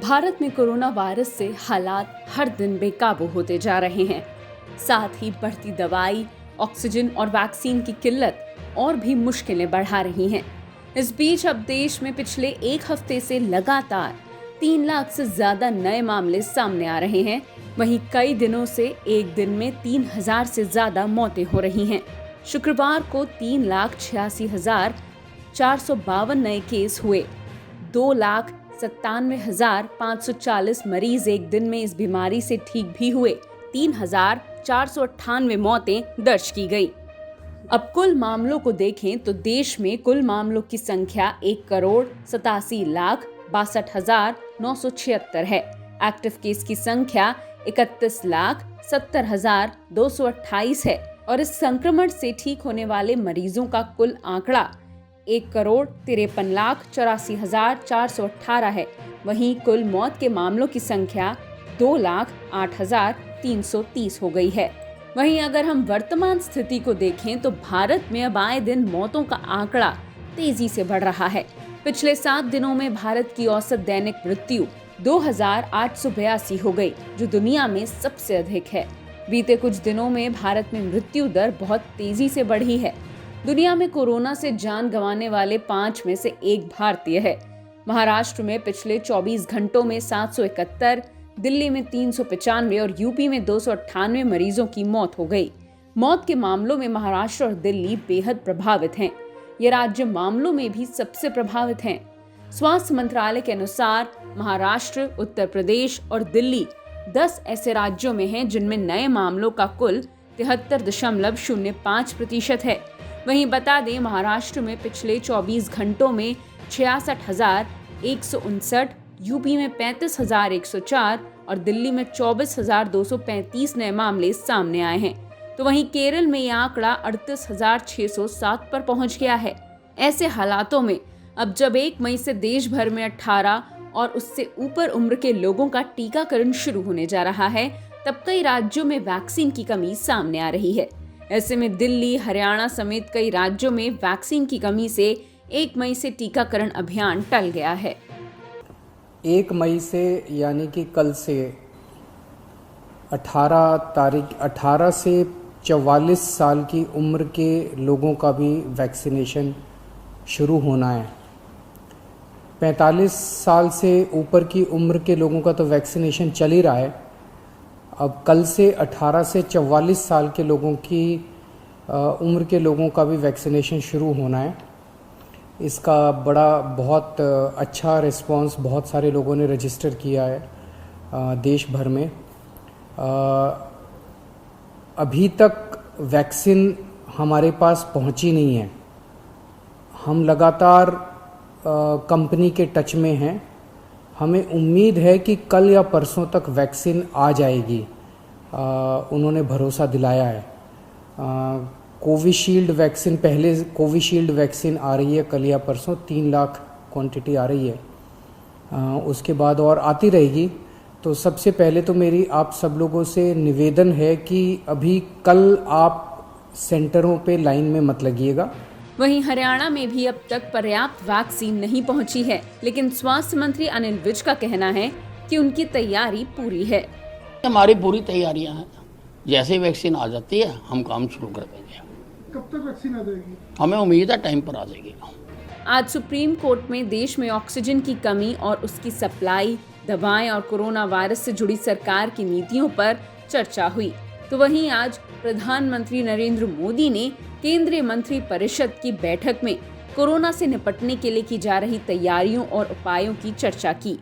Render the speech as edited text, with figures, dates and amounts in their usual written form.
भारत में corona virus से हालात हर दिन बेकाबू होते जा रहे हैं। साथ ही बढ़ती दवाई, ऑक्सीजन और वैक्सीन की किल्लत और भी मुश्किलें बढ़ा रही हैं। इस बीच अब देश में पिछले एक हफ्ते से लगातार 3 लाख से ज्यादा नए मामले सामने आ रहे हैं। वहीं कई दिनों से एक दिन में 3,000 से ज्यादा मौतें हो रही हैं। शुक्रवार को 3,86,452 नए केस हुए। 2,97,540 मरीज एक दिन में इस बीमारी से ठीक भी हुए। 3,498 मौतें दर्ज की गई। अब कुल मामलों को देखें तो देश में कुल मामलों की संख्या 1,87,62,976 है। एक्टिव केस की संख्या 31,70,228 है और इस संक्रमण से ठीक होने वाले मरीजों का कुल आंकड़ा 1,53,84,418 है। वहीं कुल मौत के मामलों की संख्या 2,08,330 हो गई है। वहीं अगर हम वर्तमान स्थिति को देखें तो भारत में अब आए दिन मौतों का आंकड़ा तेजी से बढ़ रहा है। पिछले 7 दिनों में भारत की औसत दैनिक मृत्यु 2,882 हो गई, जो दुनिया में सबसे अधिक है। बीते कुछ दिनों में भारत में मृत्यु दर बहुत तेजी से बढ़ी है। दुनिया में कोरोना से जान गंवाने वाले 5 में से एक भारतीय है। महाराष्ट्र में पिछले 24 घंटों में 771, दिल्ली में 395 और यूपी में 298 मरीजों की मौत हो गई। मौत के मामलों में महाराष्ट्र और दिल्ली बेहद प्रभावित हैं। ये राज्य मामलों में भी सबसे प्रभावित हैं। स्वास्थ्य मंत्रालय के अनुसार महाराष्ट्र, उत्तर प्रदेश और दिल्ली 10 ऐसे राज्यों में हैं जिनमें नए मामलों का कुल 73.05% है। वहीं बता दें, महाराष्ट्र में पिछले 24 घंटों में 66,159, यूपी में 35,104 और दिल्ली में 24,235 नए मामले सामने आए हैं। तो वहीं केरल में यह आंकड़ा 38,607 पर पहुंच गया है। ऐसे हालातों में अब जब 1 मई से देश भर में 18 और उससे ऊपर उम्र के लोगों का टीकाकरण शुरू होने जा रहा है, तब कई राज्यों में वैक्सीन की कमी सामने आ रही है। ऐसे में दिल्ली, हरियाणा समेत कई राज्यों में वैक्सीन की कमी से 1 मई से टीकाकरण अभियान टल गया है। 1 मई से यानी कि कल से 18 से 44 साल की उम्र के लोगों का भी वैक्सीनेशन शुरू होना है। 45 साल से ऊपर की उम्र के लोगों का तो वैक्सीनेशन चल ही रहा है। अब कल से 18 से 44 साल के लोगों की उम्र के लोगों का भी वैक्सीनेशन शुरू होना है। इसका बहुत अच्छा रिस्पांस बहुत सारे लोगों ने रजिस्टर किया है देश भर में। अभी तक वैक्सीन हमारे पास पहुंची नहीं है। हम लगातार कंपनी के टच में हैं। हमें उम्मीद है कि कल या परसों तक वैक्सीन आ जाएगी। उन्होंने भरोसा दिलाया है। कोविशील्ड वैक्सीन, पहले कोविशील्ड वैक्सीन आ रही है कल या परसों, 3 लाख क्वांटिटी आ रही है। उसके बाद और आती रहेगी। तो सबसे पहले तो मेरी आप सब लोगों से निवेदन है कि अभी कल आप सेंटरों पे लाइन में मत लगिएगा। वहीं हरियाणा में भी अब तक पर्याप्त वैक्सीन नहीं पहुंची है, लेकिन स्वास्थ्य मंत्री अनिल विज का कहना है कि उनकी तैयारी पूरी है। हमारी पूरी तैयारियां हैं। जैसे ही वैक्सीन आ जाती है हम काम शुरू कर देंगे। कब तक वैक्सीन आ जाएगी? हमें उम्मीद है टाइम पर आ जाएगी। आज सुप्रीम कोर्ट में देश में ऑक्सीजन की कमी और उसकी सप्लाई, दवाएं और कोरोना वायरस से जुड़ी सरकार की नीतियों पर चर्चा हुई। तो वहीं आज प्रधानमंत्री नरेंद्र मोदी ने केंद्रीय मंत्री परिषद की बैठक में कोरोना से निपटने के लिए की जा रही तैयारियों और उपायों की चर्चा की।